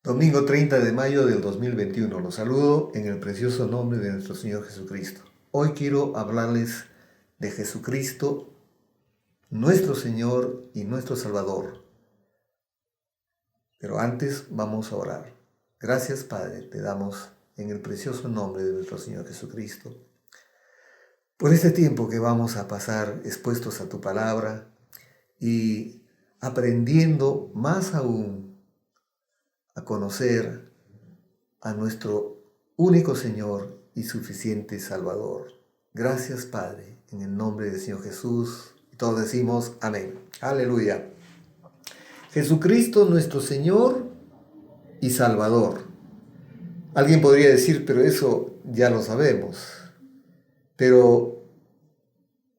Domingo 30 de mayo del 2021. Los saludo en el precioso nombre de nuestro Señor Jesucristo. Hoy quiero hablarles de Jesucristo, nuestro Señor y nuestro Salvador. Pero antes vamos a orar. Gracias, Padre, te damos en el precioso nombre de nuestro Señor Jesucristo por este tiempo que vamos a pasar expuestos a tu palabra y aprendiendo más aún a conocer a nuestro único Señor y suficiente Salvador. Gracias, Padre, en el nombre del Señor Jesús. Y todos decimos amén. Aleluya. Jesucristo, nuestro Señor y Salvador. Alguien podría decir, pero eso ya lo sabemos. Pero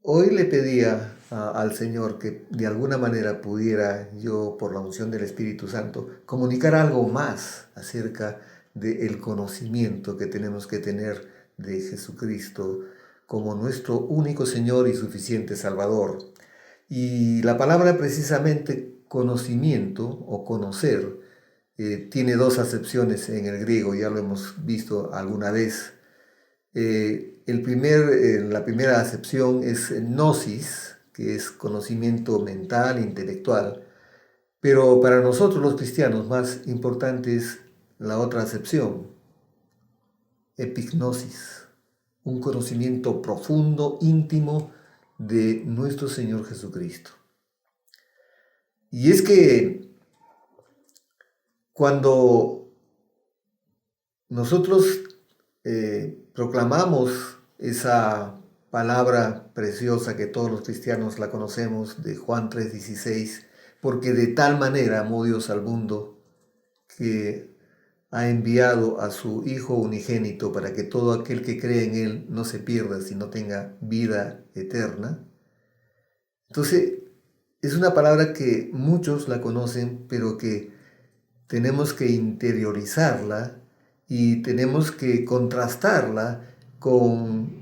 hoy le pedía al Señor que de alguna manera pudiera yo, por la unción del Espíritu Santo, comunicar algo más acerca del conocimiento que tenemos que tener de Jesucristo como nuestro único Señor y suficiente Salvador. Y la palabra precisamente conocimiento o conocer tiene dos acepciones en el griego, ya lo hemos visto alguna vez. La primera acepción es gnosis, que es conocimiento mental, intelectual, pero para nosotros los cristianos más importante es la otra acepción, epignosis, un conocimiento profundo, íntimo de nuestro Señor Jesucristo. Y es que cuando nosotros proclamamos esa palabra preciosa que todos los cristianos la conocemos de Juan 3:16, porque de tal manera amó Dios al mundo que ha enviado a su Hijo unigénito para que todo aquel que cree en Él no se pierda, sino tenga vida eterna. Entonces, es una palabra que muchos la conocen, pero que tenemos que interiorizarla y tenemos que contrastarla con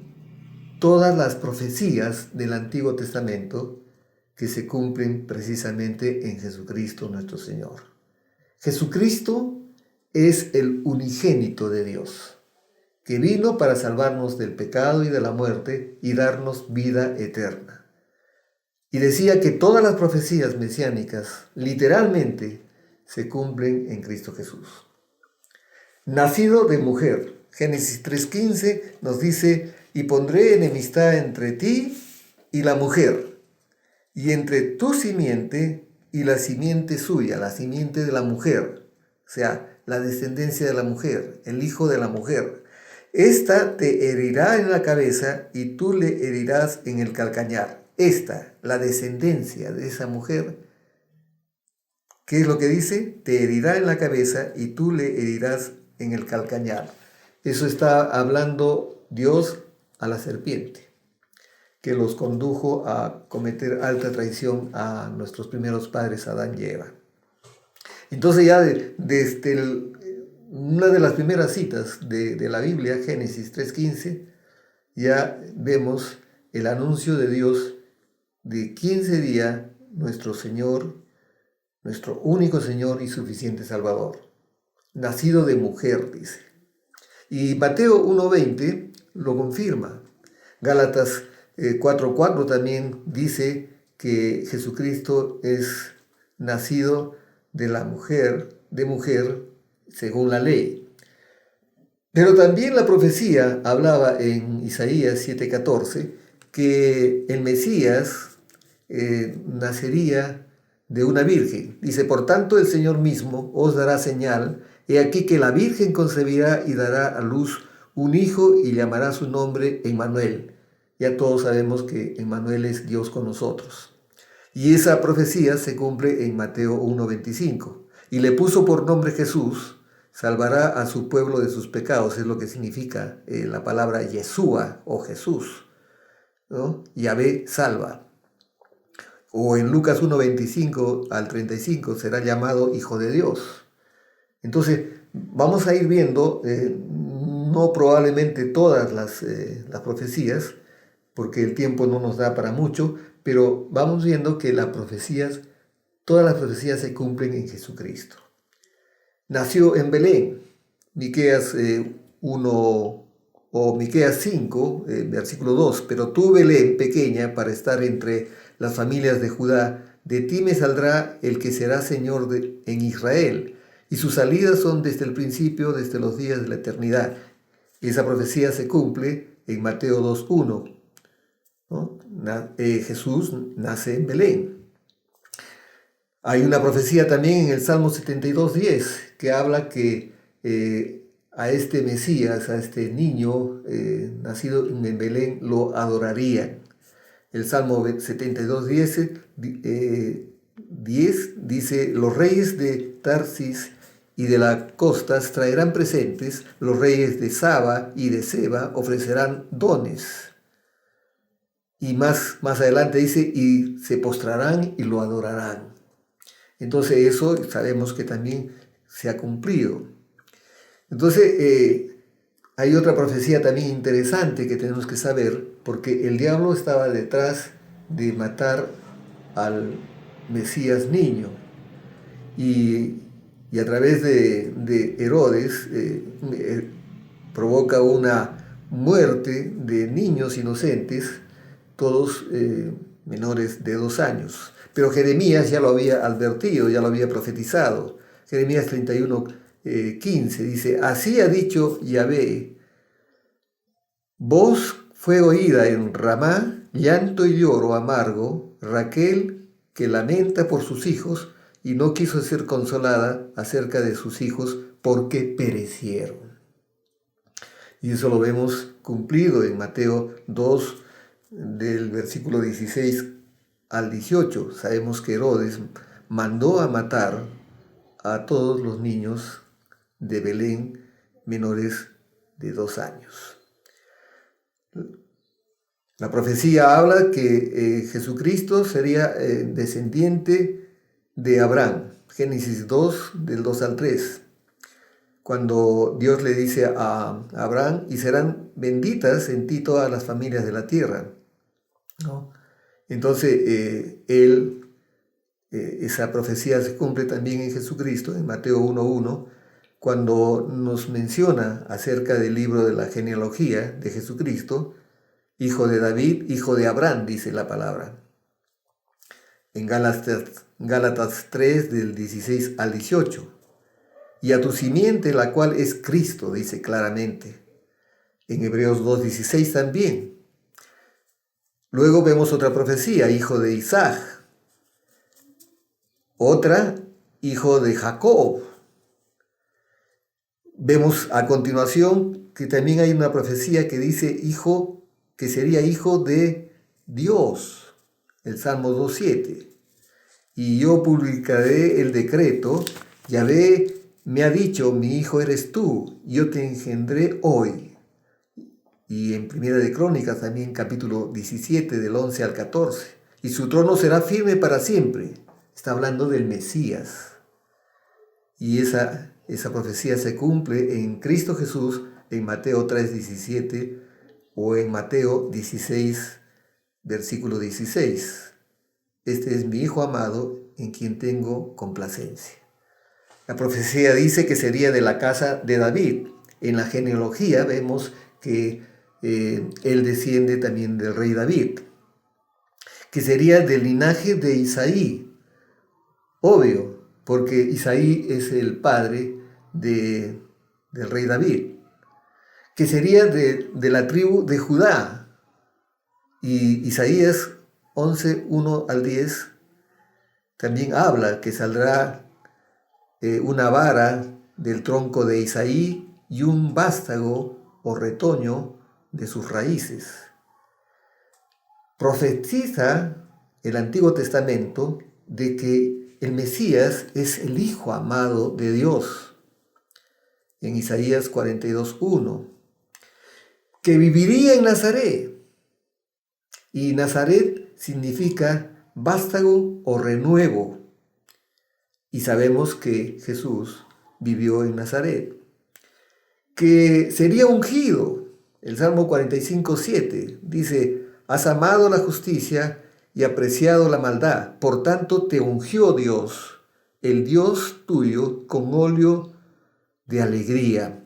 todas las profecías del Antiguo Testamento que se cumplen precisamente en Jesucristo nuestro Señor. Jesucristo es el unigénito de Dios, que vino para salvarnos del pecado y de la muerte y darnos vida eterna. Y decía que todas las profecías mesiánicas literalmente se cumplen en Cristo Jesús. Nacido de mujer. Génesis 3:15 nos dice, y pondré enemistad entre ti y la mujer, y entre tu simiente y la simiente suya, la simiente de la mujer, o sea, la descendencia de la mujer, el hijo de la mujer. Esta te herirá en la cabeza y tú le herirás en el calcañar. Esta, la descendencia de esa mujer, ¿qué es lo que dice? Te herirá en la cabeza y tú le herirás en el calcañar. Eso está hablando Dios a la serpiente, que los condujo a cometer alta traición a nuestros primeros padres, Adán y Eva. Entonces ya desde una de las primeras citas de la Biblia, Génesis 3:15, ya vemos el anuncio de Dios de quién sería nuestro Señor, nuestro único Señor y suficiente Salvador. Nacido de mujer, dice. Y Mateo 1:20 lo confirma. Gálatas 4:4 también dice que Jesucristo es nacido de mujer, según la ley. Pero también la profecía hablaba en Isaías 7:14 que el Mesías nacería de una virgen. Dice, por tanto el Señor mismo os dará señal. He aquí que la Virgen concebirá y dará a luz un hijo y llamará su nombre Emmanuel. Ya todos sabemos que Emmanuel es Dios con nosotros. Y esa profecía se cumple en Mateo 1:25. Y le puso por nombre Jesús, salvará a su pueblo de sus pecados, es lo que significa la palabra Yeshua o Jesús, ¿no? Yahvé salva. O en Lucas 1:25 al 35 será llamado Hijo de Dios. Entonces, vamos a ir viendo, no probablemente todas las profecías, porque el tiempo no nos da para mucho, pero vamos viendo que todas las profecías se cumplen en Jesucristo. nació en Belén. Miqueas 1 o Miqueas 5, versículo 2. Pero tú, Belén, pequeña, para estar entre las familias de Judá, de ti me saldrá el que será Señor en Israel, y sus salidas son desde el principio, desde los días de la eternidad. Esa profecía se cumple en Mateo 2:1, ¿no? Jesús nace en Belén. Hay una profecía también en el Salmo 72:10 que habla que a este Mesías, a este niño nacido en Belén, lo adorarían. El Salmo 72:10 dice: los reyes de Tarsis y de las costas traerán presentes, los reyes de Saba y de Seba ofrecerán dones. Y más adelante dice: y se postrarán y lo adorarán. Entonces eso sabemos que también se ha cumplido. Entonces hay otra profecía también interesante que tenemos que saber, porque el diablo estaba detrás de matar al Mesías niño. Y a través de Herodes provoca una muerte de niños inocentes, todos menores de 2 años. Pero Jeremías ya lo había advertido, ya lo había profetizado. Jeremías 31:15 dice: así ha dicho Yahvé, voz fue oída en Ramá, llanto y lloro amargo, Raquel que lamenta por sus hijos y no quiso ser consolada acerca de sus hijos porque perecieron. Y eso lo vemos cumplido en Mateo 2, del versículo 16 al 18. Sabemos que Herodes mandó a matar a todos los niños de Belén menores de 2 años. La profecía habla que Jesucristo sería descendiente de Abraham. Génesis 2, del 2 al 3. Cuando Dios le dice a Abraham: y serán benditas en ti todas las familias de la tierra, ¿no? Entonces, esa profecía se cumple también en Jesucristo, en Mateo 1:1, cuando nos menciona acerca del libro de la genealogía de Jesucristo, hijo de David, hijo de Abraham, dice la palabra. En Gálatas 3, del 16 al 18. Y a tu simiente, la cual es Cristo, dice claramente. En Hebreos 2:16 también. Luego vemos otra profecía: hijo de Isaac. Otra, hijo de Jacob. Vemos a continuación que también hay una profecía que dice hijo, que sería hijo de Dios. El Salmo 2:7. Y yo publicaré el decreto, Yahvé me ha dicho: mi hijo eres tú, yo te engendré hoy. Y en Primera de Crónicas también, capítulo 17, del 11 al 14. Y su trono será firme para siempre. Está hablando del Mesías. Y esa profecía se cumple en Cristo Jesús, en Mateo 3:17 o en Mateo 16, versículo 16. Este es mi Hijo amado, en quien tengo complacencia. La profecía dice que sería de la casa de David. En la genealogía vemos que él desciende también del rey David, que sería del linaje de Isaí. Obvio, porque Isaí es el padre del rey David, que sería de la tribu de Judá. Y Isaías 11:1 al 10 también habla que saldrá una vara del tronco de Isaí y un vástago o retoño de sus raíces. Profetiza el Antiguo Testamento de que el Mesías es el Hijo amado de Dios. En Isaías 42:1, que viviría en Nazaret. Y Nazaret significa vástago o renuevo. Y sabemos que Jesús vivió en Nazaret. Que sería ungido. El Salmo 45:7 dice: has amado la justicia y apreciado la maldad. Por tanto te ungió Dios, el Dios tuyo, con óleo de alegría.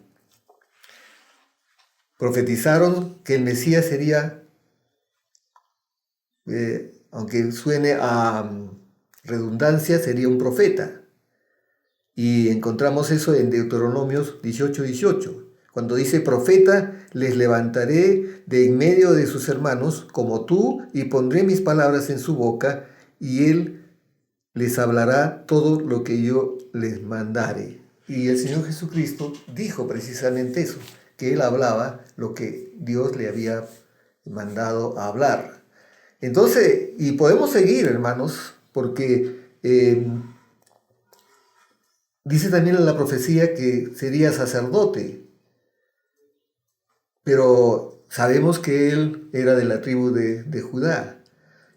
Profetizaron que el Mesías sería, aunque suene a redundancia, sería un profeta. Y encontramos eso en Deuteronomios 18:18, cuando dice: profeta les levantaré de en medio de sus hermanos como tú, y pondré mis palabras en su boca, y él les hablará todo lo que yo les mandare. Y el Señor Jesucristo dijo precisamente eso, que él hablaba lo que Dios le había mandado a hablar. Entonces, y podemos seguir, hermanos, porque dice también en la profecía que sería sacerdote, pero sabemos que él era de la tribu de Judá.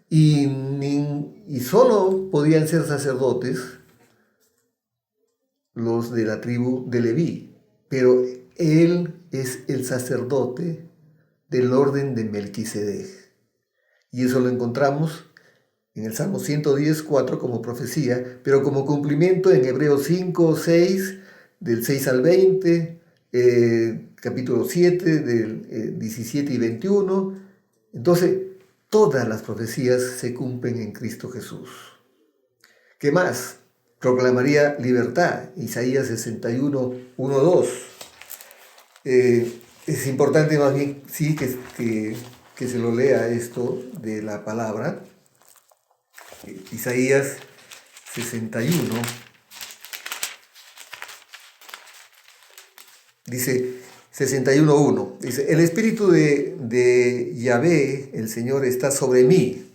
Y solo podían ser sacerdotes los de la tribu de Leví, pero él es el sacerdote del orden de Melquisedec. Y eso lo encontramos en el Salmo 110:4 como profecía, pero como cumplimiento en Hebreos 5:6, del 6 al 20, capítulo 7, del 17 y 21. Entonces, todas las profecías se cumplen en Cristo Jesús. ¿Qué más? Proclamaría libertad, Isaías 61:1-2. Es importante más bien, sí, que se lo lea esto de la palabra. Isaías 61 dice, 61:1, dice: el espíritu de Yahvé, el Señor, está sobre mí,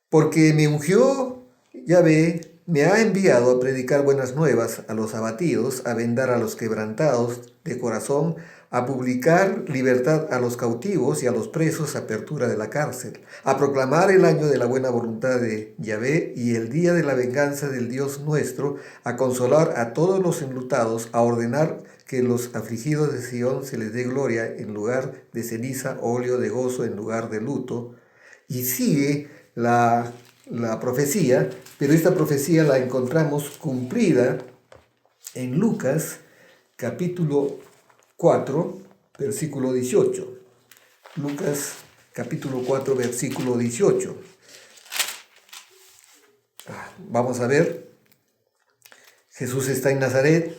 porque me ungió Yahvé, me ha enviado a predicar buenas nuevas a los abatidos, a vendar a los quebrantados de corazón, a publicar libertad a los cautivos y a los presos, apertura de la cárcel, a proclamar el año de la buena voluntad de Yahvé y el día de la venganza del Dios nuestro, a consolar a todos los enlutados, a ordenar que los afligidos de Sión se les dé gloria en lugar de ceniza, óleo de gozo en lugar de luto. Y sigue la profecía, pero esta profecía la encontramos cumplida en Lucas capítulo 4, versículo 18. Lucas capítulo 4, versículo 18. Vamos a ver. Jesús está en Nazaret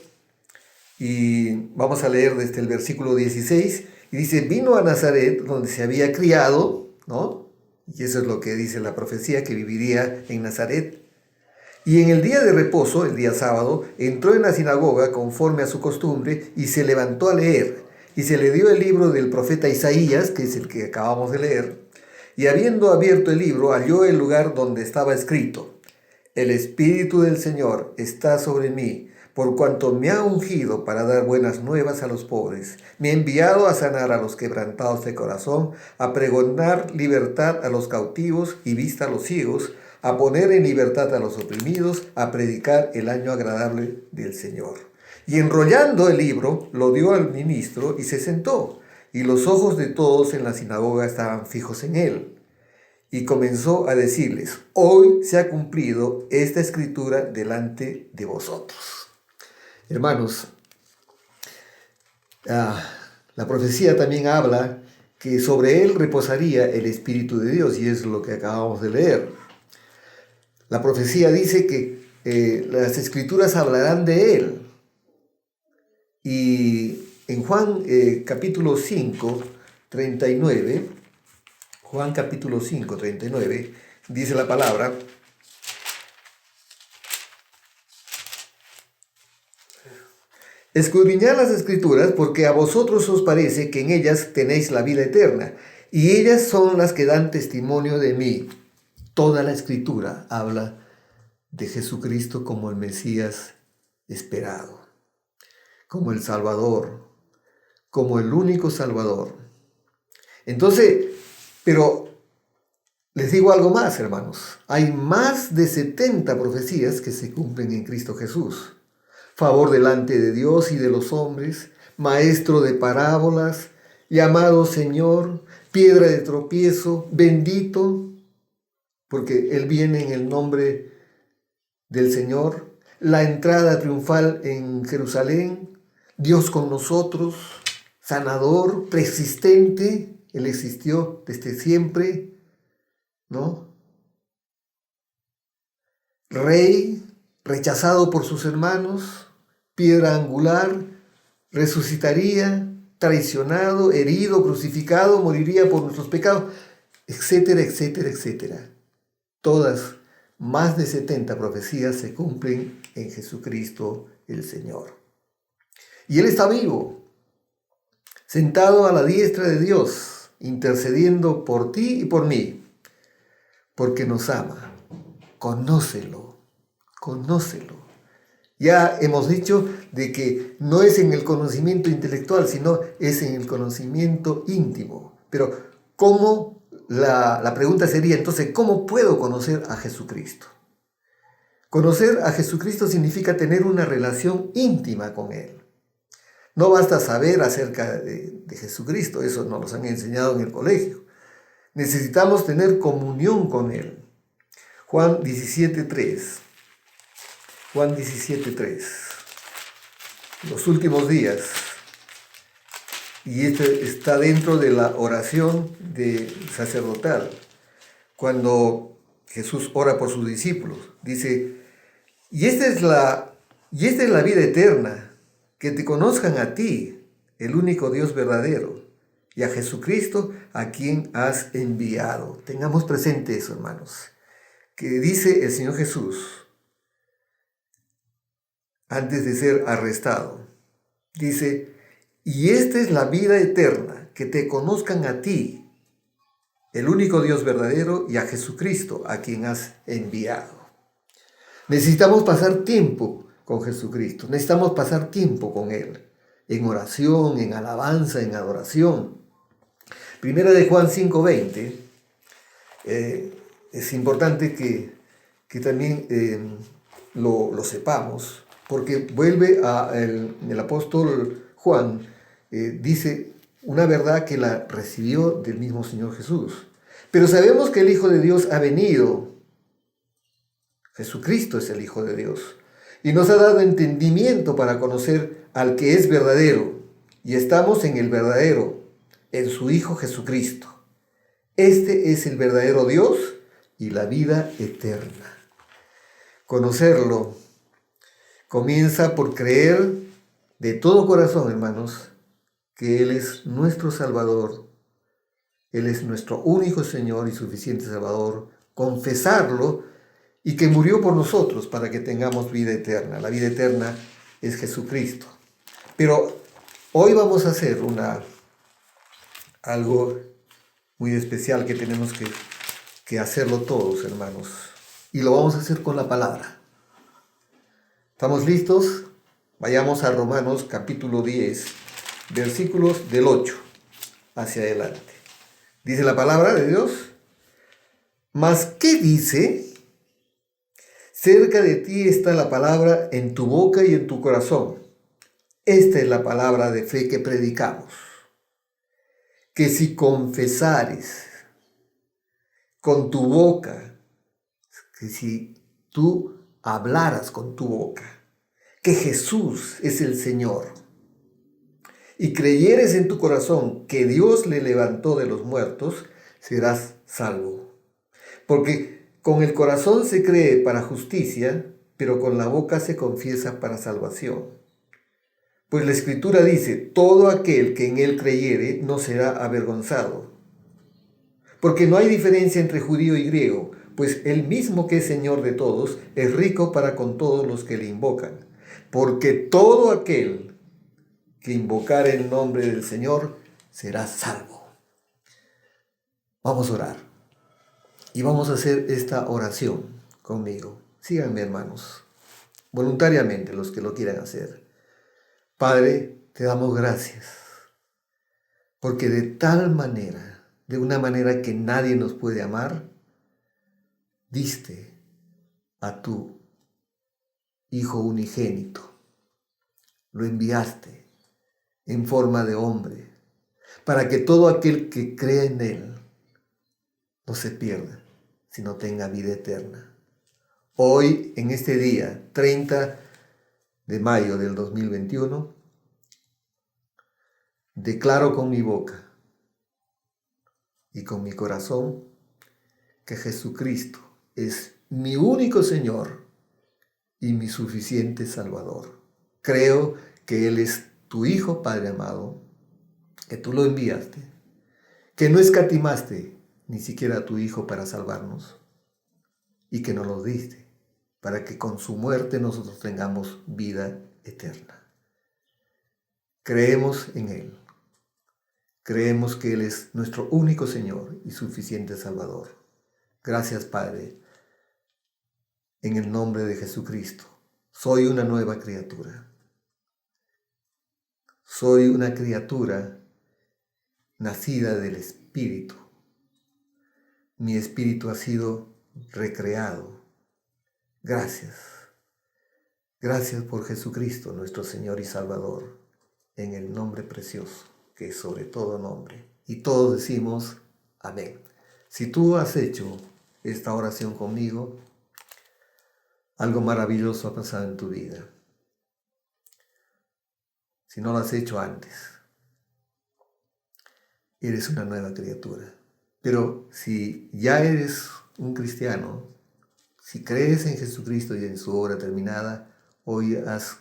y vamos a leer desde el versículo 16. Y dice: vino a Nazaret, donde se había criado, ¿no? Y eso es lo que dice la profecía, que viviría en Nazaret. Y en el día de reposo, el día sábado, entró en la sinagoga conforme a su costumbre y se levantó a leer. Y se le dio el libro del profeta Isaías, que es el que acabamos de leer. Y habiendo abierto el libro, halló el lugar donde estaba escrito: el Espíritu del Señor está sobre mí, por cuanto me ha ungido para dar buenas nuevas a los pobres. Me ha enviado a sanar a los quebrantados de corazón, a pregonar libertad a los cautivos y vista a los ciegos, a poner en libertad a los oprimidos, a predicar el año agradable del Señor. Y enrollando el libro, lo dio al ministro y se sentó, y los ojos de todos en la sinagoga estaban fijos en él. Y comenzó a decirles: hoy se ha cumplido esta escritura delante de vosotros. Hermanos, la profecía también habla que sobre él reposaría el Espíritu de Dios, y es lo que acabamos de leer. La profecía dice que las escrituras hablarán de él. Y en Juan capítulo 5, 39, Juan capítulo 5, 39, dice la palabra: escudriñad las escrituras, porque a vosotros os parece que en ellas tenéis la vida eterna, y ellas son las que dan testimonio de mí. Toda la escritura habla de Jesucristo como el Mesías esperado, como el Salvador, como el único Salvador. Entonces, pero les digo algo más, hermanos. Hay más de 70 profecías que se cumplen en Cristo Jesús. Favor delante de Dios y de los hombres, maestro de parábolas, llamado Señor, piedra de tropiezo, bendito, porque Él viene en el nombre del Señor, la entrada triunfal en Jerusalén, Dios con nosotros, sanador, persistente, Él existió desde siempre, ¿no? Rey, rechazado por sus hermanos, piedra angular, resucitaría, traicionado, herido, crucificado, moriría por nuestros pecados, etcétera, etcétera, etcétera. Todas, más de 70 profecías se cumplen en Jesucristo el Señor. Y Él está vivo, sentado a la diestra de Dios, intercediendo por ti y por mí, porque nos ama. Conócelo, conócelo. Ya hemos dicho de que no es en el conocimiento intelectual, sino es en el conocimiento íntimo. Pero ¿cómo? La pregunta sería entonces, ¿cómo puedo conocer a Jesucristo? Conocer a Jesucristo significa tener una relación íntima con Él. No basta saber acerca de Jesucristo, eso nos lo han enseñado en el colegio. Necesitamos tener comunión con Él. Juan 17:3. Juan 17:3. Los últimos días. Y este está dentro de la oración sacerdotal. Cuando Jesús ora por sus discípulos, dice, y esta es la vida eterna, que te conozcan a ti, el único Dios verdadero, y a Jesucristo a quien has enviado. Tengamos presente eso, hermanos, que dice el Señor Jesús antes de ser arrestado. Dice, y esta es la vida eterna, que te conozcan a ti, el único Dios verdadero, y a Jesucristo a quien has enviado. Necesitamos pasar tiempo con Jesucristo, necesitamos pasar tiempo con Él, en oración, en alabanza, en adoración. Primera de Juan 5:20, es importante que también lo sepamos, porque vuelve el apóstol Juan, dice una verdad que la recibió del mismo Señor Jesús. Pero sabemos que el Hijo de Dios ha venido. Jesucristo es el Hijo de Dios. Y nos ha dado entendimiento para conocer al que es verdadero. Y estamos en el verdadero, en su Hijo Jesucristo. Este es el verdadero Dios y la vida eterna. Conocerlo comienza por creer de todo corazón, hermanos, que Él es nuestro Salvador. Él es nuestro único Señor y suficiente Salvador. Confesarlo y que murió por nosotros para que tengamos vida eterna. La vida eterna es Jesucristo. Pero hoy vamos a hacer algo muy especial que tenemos que hacerlo todos, hermanos. Y lo vamos a hacer con la palabra. ¿Estamos listos? Vayamos a Romanos capítulo 10, versículos del 8 hacia adelante. Dice la palabra de Dios. ¿Mas qué dice? Cerca de ti está la palabra en tu boca y en tu corazón. Esta es la palabra de fe que predicamos. Que si confesares con tu boca, que si tú hablaras con tu boca, que Jesús es el Señor, y creyeres en tu corazón que Dios le levantó de los muertos, serás salvo. Porque con el corazón se cree para justicia, pero con la boca se confiesa para salvación. Pues la Escritura dice, todo aquel que en él creyere no será avergonzado. Porque no hay diferencia entre judío y griego, pues el mismo que es Señor de todos es rico para con todos los que le invocan. Porque todo aquel que invocar el nombre del Señor será salvo. Vamos a orar. Y vamos a hacer esta oración conmigo. Síganme, hermanos, voluntariamente los que lo quieran hacer. Padre, te damos gracias, porque de tal manera, de una manera que nadie nos puede amar, diste a tu Hijo unigénito. Lo enviaste en forma de hombre, para que todo aquel que cree en Él no se pierda, sino tenga vida eterna. Hoy, en este día, 30 de mayo del 2021, declaro con mi boca y con mi corazón que Jesucristo es mi único Señor y mi suficiente Salvador. Creo que Él es tu Hijo, Padre amado, que tú lo enviaste, que no escatimaste ni siquiera a tu Hijo para salvarnos y que nos lo diste para que con su muerte nosotros tengamos vida eterna. Creemos en Él. Creemos que Él es nuestro único Señor y suficiente Salvador. Gracias, Padre, en el nombre de Jesucristo. Soy una nueva criatura. Soy una criatura nacida del Espíritu. Mi espíritu ha sido recreado. Gracias. Gracias por Jesucristo, nuestro Señor y Salvador, en el nombre precioso, que es sobre todo nombre. Y todos decimos amén. Si tú has hecho esta oración conmigo, algo maravilloso ha pasado en tu vida. Si no lo has hecho antes, eres una nueva criatura. Pero si ya eres un cristiano, si crees en Jesucristo y en su obra terminada, hoy has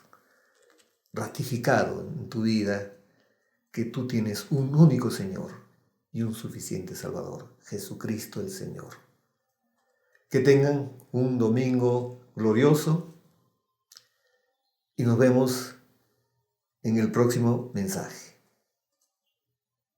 ratificado en tu vida que tú tienes un único Señor y un suficiente Salvador, Jesucristo el Señor. Que tengan un domingo glorioso y nos vemos en el próximo mensaje.